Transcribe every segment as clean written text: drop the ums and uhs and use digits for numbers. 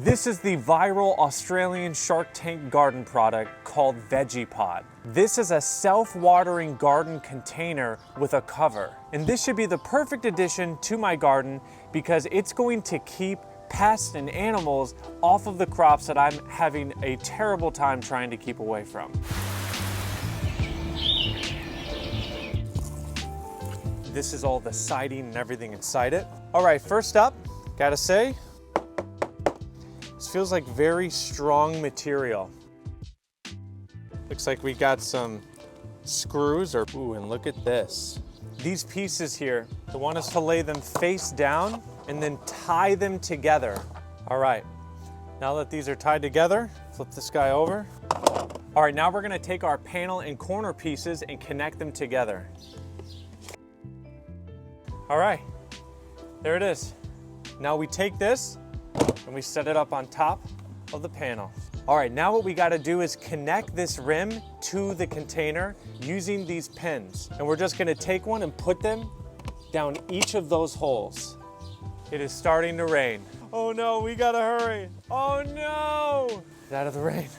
This is the viral Australian Shark Tank garden product called Vegepod. This is a self-watering garden container with a cover. And this should be the perfect addition to my garden because it's going to keep pests and animals off of the crops that I'm having a terrible time trying to keep away from. This is all the siding and everything inside it. All right, first up, gotta say, this feels like very strong material. Looks like we got some screws ooh, and look at this. These pieces here, they want us to lay them face down and then tie them together. All right, now that these are tied together, flip this guy over. All right, now we're gonna take our panel and corner pieces and connect them together. All right, there it is. Now we take this and we set it up on top of the panel. All right, now what we gotta do is connect this rim to the container using these pins. And we're just gonna take one and put them down each of those holes. It is starting to rain. Oh no, we gotta hurry. Oh no! Get out of the rain.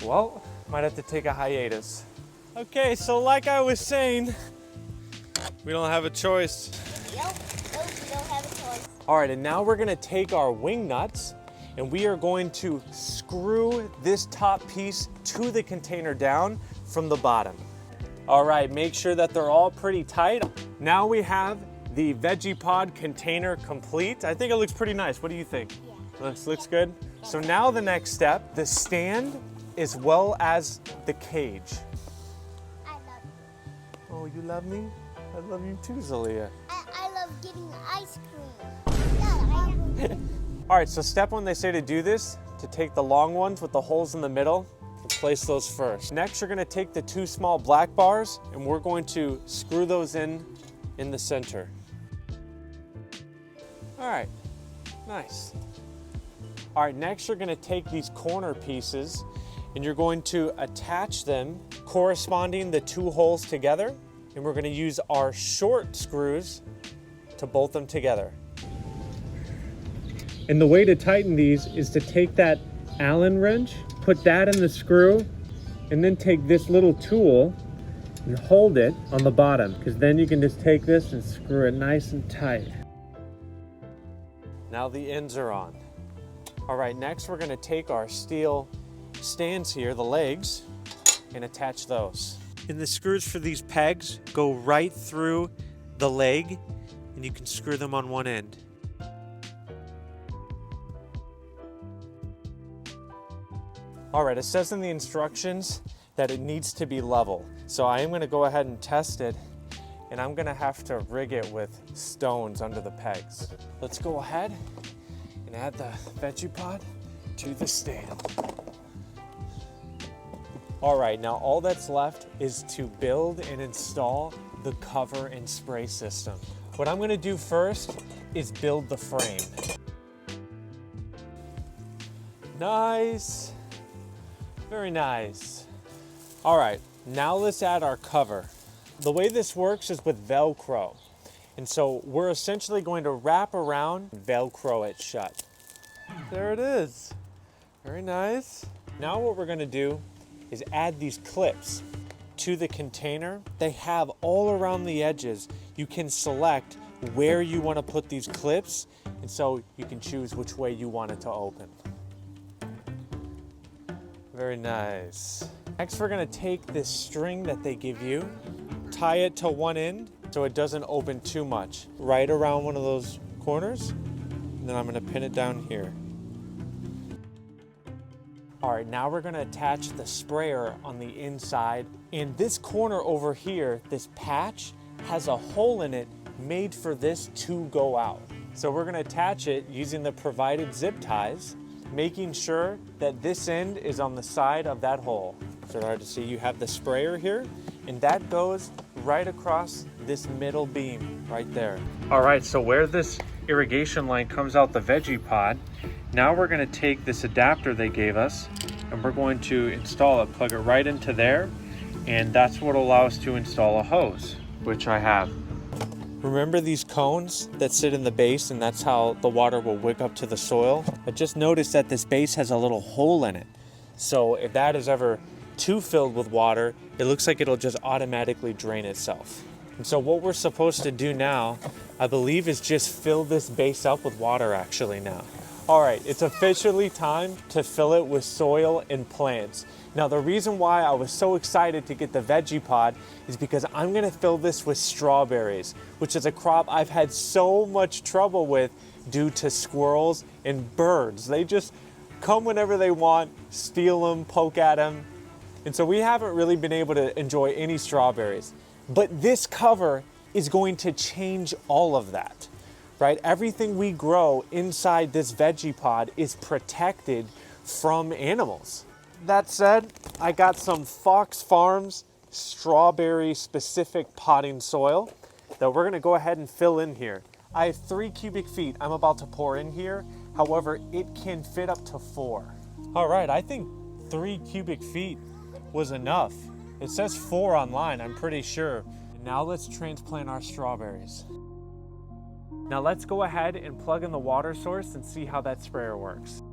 Well, might have to take a hiatus. Okay, so like I was saying, we don't have a choice. Nope, we don't have a choice. All right, and now we're gonna take our wing nuts and we are going to screw this top piece to the container down from the bottom. All right, make sure that they're all pretty tight. Now we have the Vegepod container complete. I think it looks pretty nice. What do you think? Yeah. Looks good? So now the next step, the stand as well as the cage. I love you. Oh, you love me? I love you too, Zalia. I love getting ice cream. All right, so step one, they say to do this, to take the long ones with the holes in the middle and place those first. Next, you're gonna take the two small black bars and we're going to screw those in the center. All right, nice. All right, next you're gonna take these corner pieces and you're going to attach them corresponding the two holes together, and we're gonna use our short screws to bolt them together. And the way to tighten these is to take that Allen wrench, put that in the screw, and then take this little tool and hold it on the bottom, because then you can just take this and screw it nice and tight. Now the ends are on. All right, next we're gonna take our steel stands here, the legs, and attach those. And the screws for these pegs go right through the leg, and you can screw them on one end. All right, it says in the instructions that it needs to be level. So I am gonna go ahead and test it, and I'm gonna have to rig it with stones under the pegs. Let's go ahead and add the Vegepod to the stand. All right, now all that's left is to build and install the cover and spray system. What I'm gonna do first is build the frame. Nice. Very nice. All right, now let's add our cover. The way this works is with Velcro. And so we're essentially going to wrap around, Velcro it shut. There it is. Very nice. Now what we're gonna do is add these clips to the container. They have all around the edges. You can select where you wanna put these clips, and so you can choose which way you want it to open. Very nice. Next, we're gonna take this string that they give you, tie it to one end so it doesn't open too much, right around one of those corners, and then I'm gonna pin it down here. All right, now we're gonna attach the sprayer on the inside, and this corner over here, this patch, has a hole in it made for this to go out. So we're gonna attach it using the provided zip ties, making sure that this end is on the side of that hole. So hard to see, you have the sprayer here, and that goes right across this middle beam right there. All right, so where this irrigation line comes out the Vegepod, now we're gonna take this adapter they gave us and we're going to install it, plug it right into there, and that's what will allow us to install a hose, which I have. Remember these cones that sit in the base, and that's how the water will wick up to the soil? I just noticed that this base has a little hole in it. So if that is ever too filled with water, it looks like it'll just automatically drain itself. And so what we're supposed to do now, I believe, is just fill this base up with water actually now. All right, it's officially time to fill it with soil and plants. Now, the reason why I was so excited to get the Vegepod is because I'm gonna fill this with strawberries, which is a crop I've had so much trouble with due to squirrels and birds. They just come whenever they want, steal them, poke at them. And so we haven't really been able to enjoy any strawberries. But this cover is going to change all of that, right? Everything we grow inside this Vegepod is protected from animals. That said, I got some Fox Farms strawberry specific potting soil that we're gonna go ahead and fill in here. I have 3 cubic feet I'm about to pour in here. However, it can fit up to 4. All right, I think 3 cubic feet was enough. It says 4 online, I'm pretty sure. Now let's transplant our strawberries. Now let's go ahead and plug in the water source and see how that sprayer works.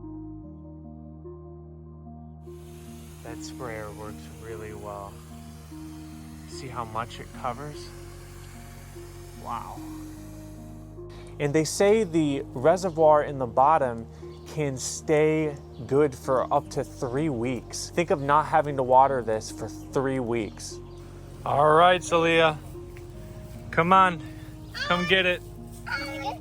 That sprayer works really well. See how much it covers? Wow. And they say the reservoir in the bottom can stay good for up to 3 weeks. Think of not having to water this for 3 weeks. All right, Celia. Come on, come get it.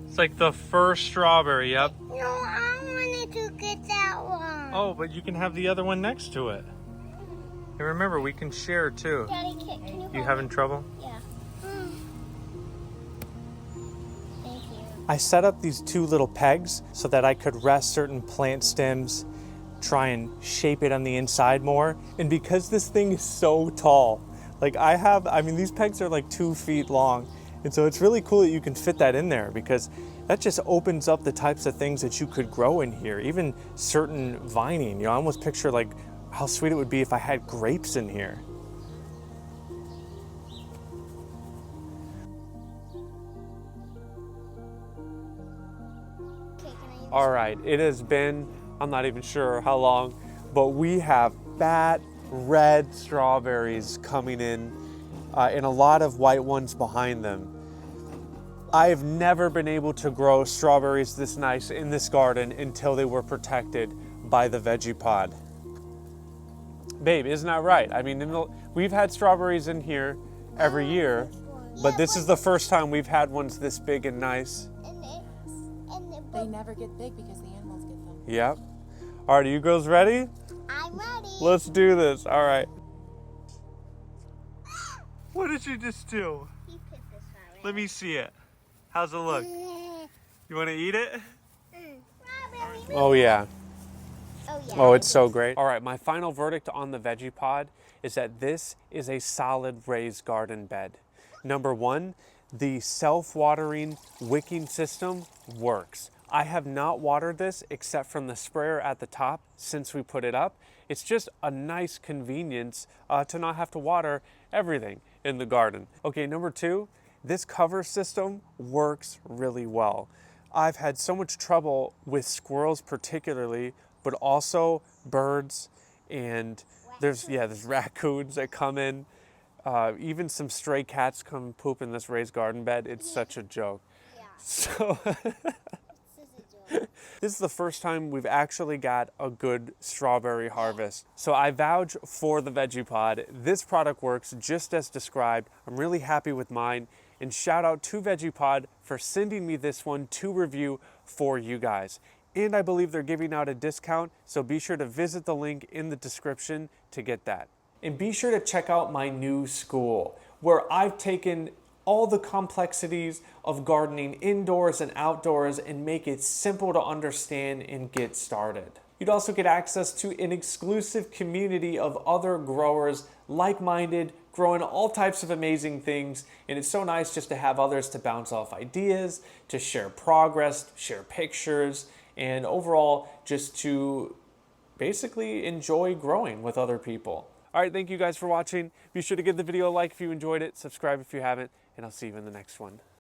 It's like the first strawberry, yep. No, I wanted to get that one. Oh, but you can have the other one next to it. And remember, we can share too. Daddy, can you You having trouble? Yeah. Thank you. I set up these 2 little pegs so that I could rest certain plant stems, try and shape it on the inside more. And because this thing is so tall, like I mean, these pegs are like 2 feet long. And so it's really cool that you can fit that in there because that just opens up the types of things that you could grow in here. Even certain vining, you know, I almost picture like how sweet it would be if I had grapes in here. Okay, can I use All right, it has been, I'm not even sure how long, but we have fat red strawberries coming in and a lot of white ones behind them. I have never been able to grow strawberries this nice in this garden until they were protected by the Vegepod. Babe, isn't that right? I mean, we've had strawberries in here every year, but this is the first time we've had ones this big and nice. They never get big because the animals get them. Yep. All right, are you girls ready? I'm ready. Let's do this. All right. What did you just do? He picked this one. Let me see it. How's it look? You want to eat it? Strawberry. Oh, yeah. Oh, yeah. Oh, it's so great. All right, my final verdict on the Vegepod is that this is a solid raised garden bed. Number 1, the self-watering wicking system works. I have not watered this except from the sprayer at the top since we put it up. It's just a nice convenience to not have to water everything in the garden. Okay, number 2, this cover system works really well. I've had so much trouble with squirrels particularly, but also birds, and there's raccoons that come in. Even some stray cats come poop in this raised garden bed. It's such a joke. Yeah. So this is the first time we've actually got a good strawberry harvest. So I vouch for the Vegepod. This product works just as described. I'm really happy with mine. And shout out to Vegepod for sending me this one to review for you guys. And I believe they're giving out a discount, so be sure to visit the link in the description to get that. And be sure to check out my new SKOOL, where I've taken all the complexities of gardening indoors and outdoors and make it simple to understand and get started. You'd also get access to an exclusive community of other growers, like-minded, growing all types of amazing things. And it's so nice just to have others to bounce off ideas, to share progress, share pictures, and overall just to basically enjoy growing with other people. All right, thank you guys for watching. Be sure to give the video a like if you enjoyed it, subscribe if you haven't, and I'll see you in the next one.